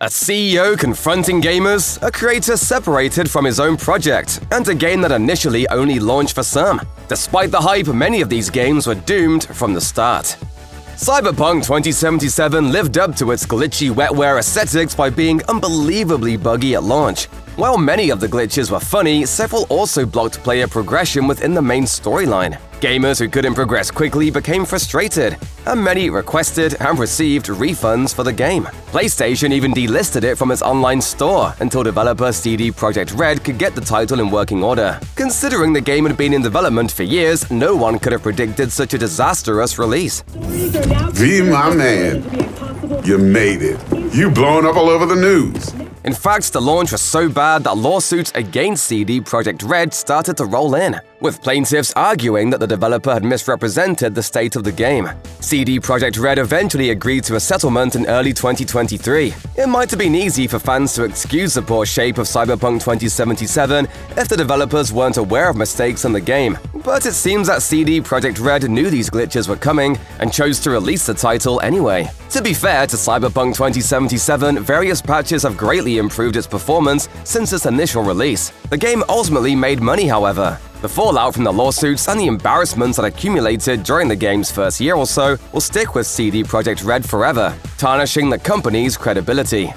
A CEO confronting gamers, a creator separated from his own project, and a game that initially only launched for some. Despite the hype, many of these games were doomed from the start. Cyberpunk 2077 lived up to its glitchy wetware aesthetics by being unbelievably buggy at launch. While many of the glitches were funny, several also blocked player progression within the main storyline. Gamers who couldn't progress quickly became frustrated, and many requested and received refunds for the game. PlayStation even delisted it from its online store until developer CD Projekt Red could get the title in working order. Considering the game had been in development for years, no one could have predicted such a disastrous release. V, my man, you made it. You blown up all over the news. In fact, the launch was so bad that lawsuits against CD Projekt Red started to roll in, with plaintiffs arguing that the developer had misrepresented the state of the game. CD Projekt Red eventually agreed to a settlement in early 2023. It might have been easy for fans to excuse the poor shape of Cyberpunk 2077 if the developers weren't aware of mistakes in the game, but it seems that CD Projekt Red knew these glitches were coming and chose to release the title anyway. To be fair to Cyberpunk 2077, various patches have greatly improved its performance since its initial release. The game ultimately made money, however. The fallout from the lawsuits and the embarrassments that accumulated during the game's first year or so will stick with CD Projekt Red forever, tarnishing the company's credibility.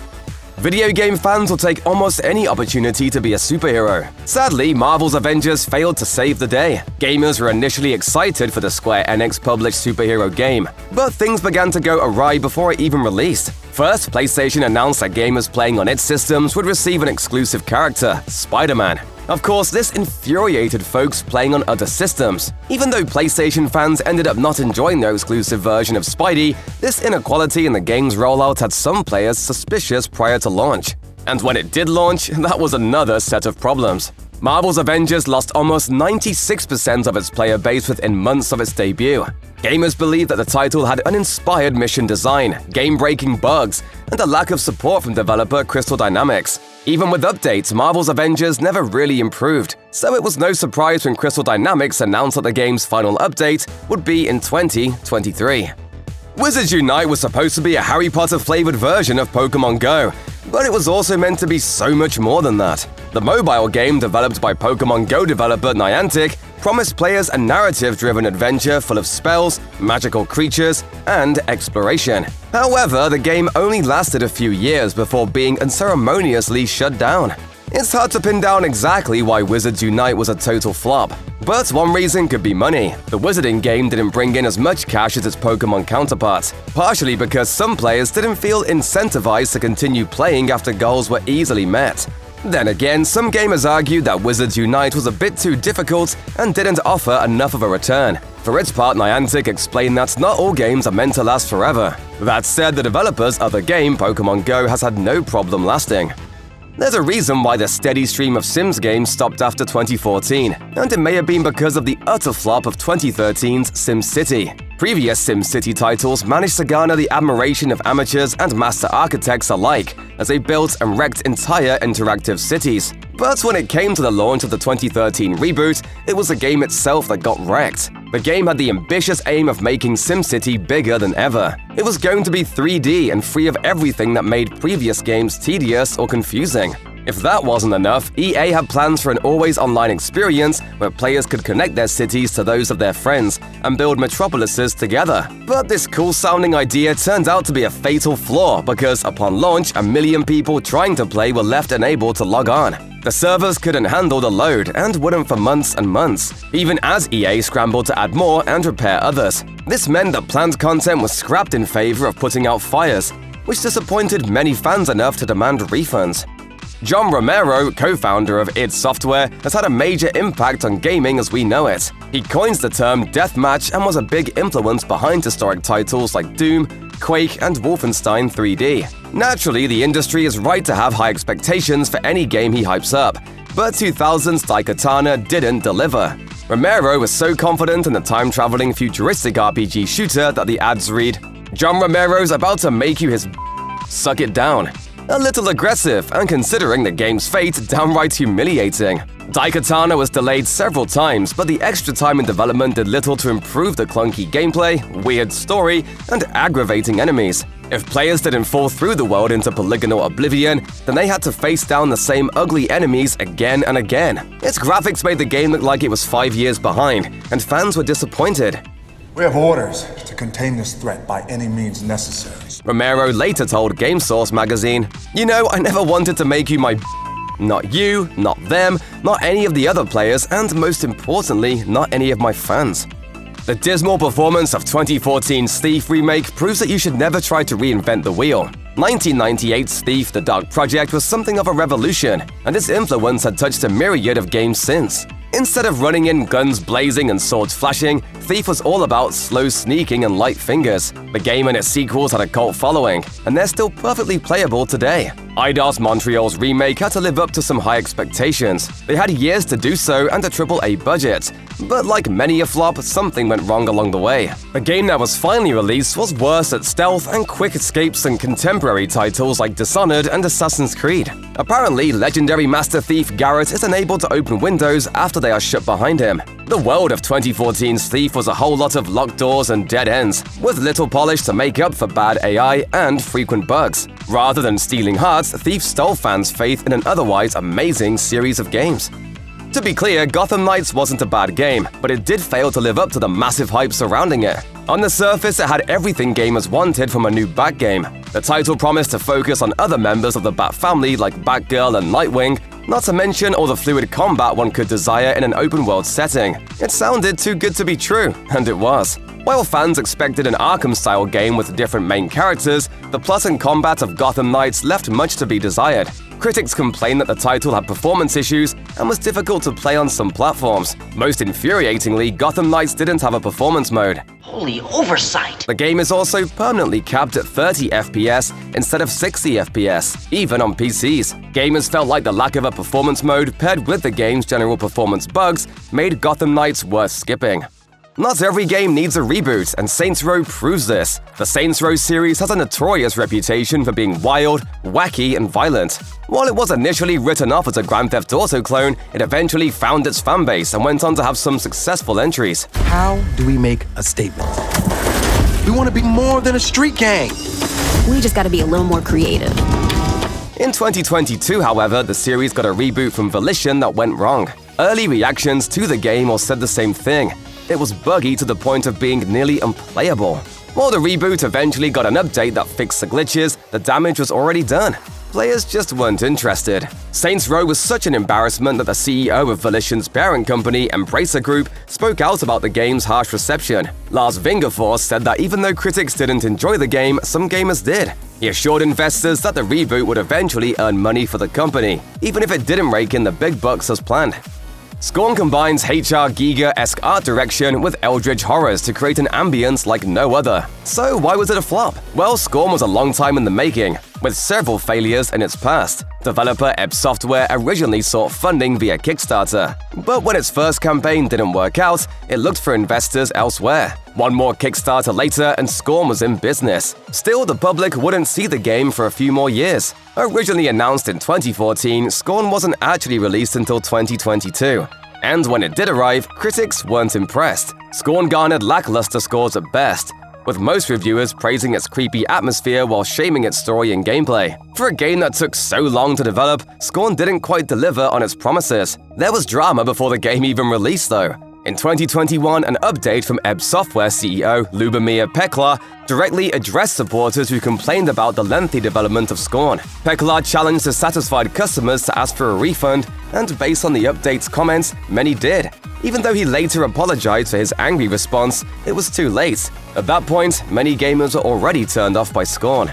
Video game fans will take almost any opportunity to be a superhero. Sadly, Marvel's Avengers failed to save the day. Gamers were initially excited for the Square Enix-published superhero game, but things began to go awry before it even released. First, PlayStation announced that gamers playing on its systems would receive an exclusive character, Spider-Man. Of course, this infuriated folks playing on other systems. Even though PlayStation fans ended up not enjoying their exclusive version of Spidey, this inequality in the game's rollout had some players suspicious prior to launch. And when it did launch, that was another set of problems. Marvel's Avengers lost almost 96% of its player base within months of its debut. Gamers believed that the title had uninspired mission design, game-breaking bugs, and a lack of support from developer Crystal Dynamics. Even with updates, Marvel's Avengers never really improved, so it was no surprise when Crystal Dynamics announced that the game's final update would be in 2023. Wizards Unite was supposed to be a Harry Potter-flavored version of Pokémon Go, but it was also meant to be so much more than that. The mobile game, developed by Pokémon Go developer Niantic, promised players a narrative-driven adventure full of spells, magical creatures, and exploration. However, the game only lasted a few years before being unceremoniously shut down. It's hard to pin down exactly why Wizards Unite was a total flop, but one reason could be money. The Wizarding game didn't bring in as much cash as its Pokémon counterparts, partially because some players didn't feel incentivized to continue playing after goals were easily met. Then again, some gamers argued that Wizards Unite was a bit too difficult and didn't offer enough of a return. For its part, Niantic explained that not all games are meant to last forever. That said, the developer's other game, Pokémon Go, has had no problem lasting. There's a reason why the steady stream of Sims games stopped after 2014, and it may have been because of the utter flop of 2013's SimCity. Previous SimCity titles managed to garner the admiration of amateurs and master architects alike, as they built and wrecked entire interactive cities. But when it came to the launch of the 2013 reboot, it was the game itself that got wrecked. The game had the ambitious aim of making SimCity bigger than ever. It was going to be 3D and free of everything that made previous games tedious or confusing. If that wasn't enough, EA had plans for an always-online experience where players could connect their cities to those of their friends and build metropolises together. But this cool-sounding idea turned out to be a fatal flaw because upon launch, 1 million people trying to play were left unable to log on. The servers couldn't handle the load and wouldn't for months and months, even as EA scrambled to add more and repair others. This meant that planned content was scrapped in favor of putting out fires, which disappointed many fans enough to demand refunds. John Romero, co-founder of id Software, has had a major impact on gaming as we know it. He coins the term deathmatch and was a big influence behind historic titles like Doom, Quake, and Wolfenstein 3D. Naturally, the industry is right to have high expectations for any game he hypes up, but 2000's Daikatana didn't deliver. Romero was so confident in the time-traveling futuristic RPG shooter that the ads read, "John Romero's about to make you his suck it down." A little aggressive, and considering the game's fate, downright humiliating. Daikatana was delayed several times, but the extra time in development did little to improve the clunky gameplay, weird story, and aggravating enemies. If players didn't fall through the world into polygonal oblivion, then they had to face down the same ugly enemies again and again. Its graphics made the game look like it was 5 years behind, and fans were disappointed. We have orders to contain this threat by any means necessary. Romero later told GameSource magazine, "You know, I never wanted to make you my not you, not them, not any of the other players, and most importantly, not any of my fans." The dismal performance of 2014's Thief remake proves that you should never try to reinvent the wheel. 1998's Thief: The Dark Project was something of a revolution, and its influence had touched a myriad of games since. Instead of running in guns blazing and swords flashing, Thief was all about slow sneaking and light fingers. The game and its sequels had a cult following, and they're still perfectly playable today. Eidos Montreal's remake had to live up to some high expectations. They had years to do so and a AAA budget. But like many a flop, something went wrong along the way. The game that was finally released was worse at stealth and quick escapes than contemporary titles like Dishonored and Assassin's Creed. Apparently, legendary Master Thief Garrett is unable to open windows after they are shut behind him. The world of 2014's Thief was a whole lot of locked doors and dead ends, with little polish to make up for bad AI and frequent bugs. Rather than stealing hearts, Thief stole fans' faith in an otherwise amazing series of games. To be clear, Gotham Knights wasn't a bad game, but it did fail to live up to the massive hype surrounding it. On the surface, it had everything gamers wanted from a new Bat game. The title promised to focus on other members of the Bat family like Batgirl and Nightwing, not to mention all the fluid combat one could desire in an open-world setting. It sounded too good to be true, and it was. While fans expected an Arkham-style game with different main characters, the plot and combat of Gotham Knights left much to be desired. Critics complained that the title had performance issues and was difficult to play on some platforms. Most infuriatingly, Gotham Knights didn't have a performance mode. Holy oversight! The game is also permanently capped at 30 FPS instead of 60 FPS, even on PCs. Gamers felt like the lack of a performance mode paired with the game's general performance bugs made Gotham Knights worth skipping. Not every game needs a reboot, and Saints Row proves this. The Saints Row series has a notorious reputation for being wild, wacky, and violent. While it was initially written off as a Grand Theft Auto clone, it eventually found its fanbase and went on to have some successful entries. How do we make a statement? We want to be more than a street gang. We just gotta be a little more creative. In 2022, however, the series got a reboot from Volition that went wrong. Early reactions to the game all said the same thing. It was buggy to the point of being nearly unplayable. While the reboot eventually got an update that fixed the glitches, the damage was already done. Players just weren't interested. Saints Row was such an embarrassment that the CEO of Volition's parent company, Embracer Group, spoke out about the game's harsh reception. Lars Vingefors said that even though critics didn't enjoy the game, some gamers did. He assured investors that the reboot would eventually earn money for the company, even if it didn't rake in the big bucks as planned. Scorn combines HR Giga-esque art direction with eldritch horrors to create an ambience like no other. So why was it a flop? Well, Scorn was a long time in the making, with several failures in its past. Developer Ebb Software originally sought funding via Kickstarter, but when its first campaign didn't work out, it looked for investors elsewhere. One more Kickstarter later and Scorn was in business. Still, the public wouldn't see the game for a few more years. Originally announced in 2014, Scorn wasn't actually released until 2022. And when it did arrive, critics weren't impressed. Scorn garnered lackluster scores at best, with most reviewers praising its creepy atmosphere while shaming its story and gameplay. For a game that took so long to develop, Scorn didn't quite deliver on its promises. There was drama before the game even released, though. In 2021, an update from Ebb Software CEO Lubomir Peklar directly addressed supporters who complained about the lengthy development of Scorn. Peklar challenged dissatisfied customers to ask for a refund, and based on the update's comments, many did. Even though he later apologized for his angry response, it was too late. At that point, many gamers were already turned off by Scorn.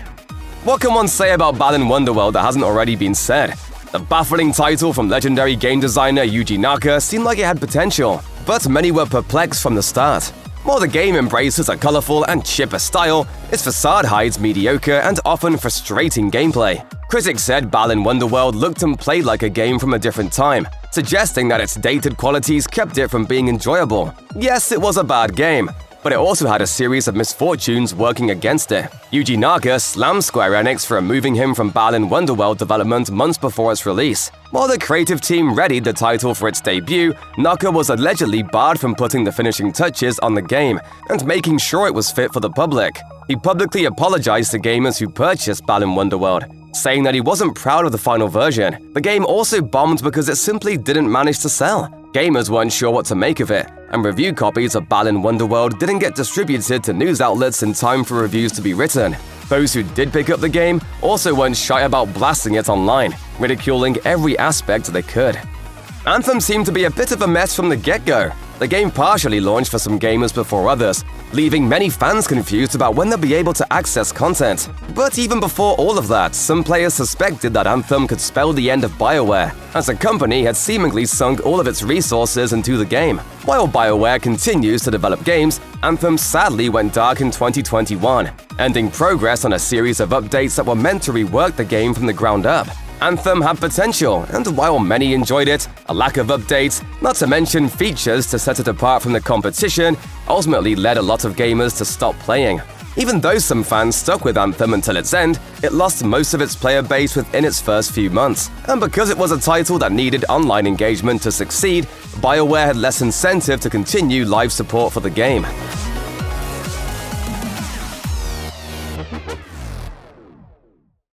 What can one say about Balan Wonderworld that hasn't already been said? The baffling title from legendary game designer Yuji Naka seemed like it had potential, but many were perplexed from the start. While the game embraces a colorful and chipper style, its facade hides mediocre and often frustrating gameplay. Critics said Balan Wonderworld looked and played like a game from a different time, suggesting that its dated qualities kept it from being enjoyable. Yes, it was a bad game, but it also had a series of misfortunes working against it. Yuji Naka slammed Square Enix for removing him from Balan Wonderworld development months before its release. While the creative team readied the title for its debut, Naka was allegedly barred from putting the finishing touches on the game and making sure it was fit for the public. He publicly apologized to gamers who purchased Balan Wonderworld, saying that he wasn't proud of the final version. The game also bombed because it simply didn't manage to sell. Gamers weren't sure what to make of it, and review copies of Balan Wonderworld didn't get distributed to news outlets in time for reviews to be written. Those who did pick up the game also weren't shy about blasting it online, ridiculing every aspect they could. Anthem seemed to be a bit of a mess from the get-go. The game partially launched for some gamers before others, leaving many fans confused about when they'll be able to access content. But even before all of that, some players suspected that Anthem could spell the end of BioWare, as the company had seemingly sunk all of its resources into the game. While BioWare continues to develop games, Anthem sadly went dark in 2021, ending progress on a series of updates that were meant to rework the game from the ground up. Anthem had potential, and while many enjoyed it, a lack of updates, not to mention features to set it apart from the competition, ultimately led a lot of gamers to stop playing. Even though some fans stuck with Anthem until its end, it lost most of its player base within its first few months. And because it was a title that needed online engagement to succeed, BioWare had less incentive to continue live support for the game.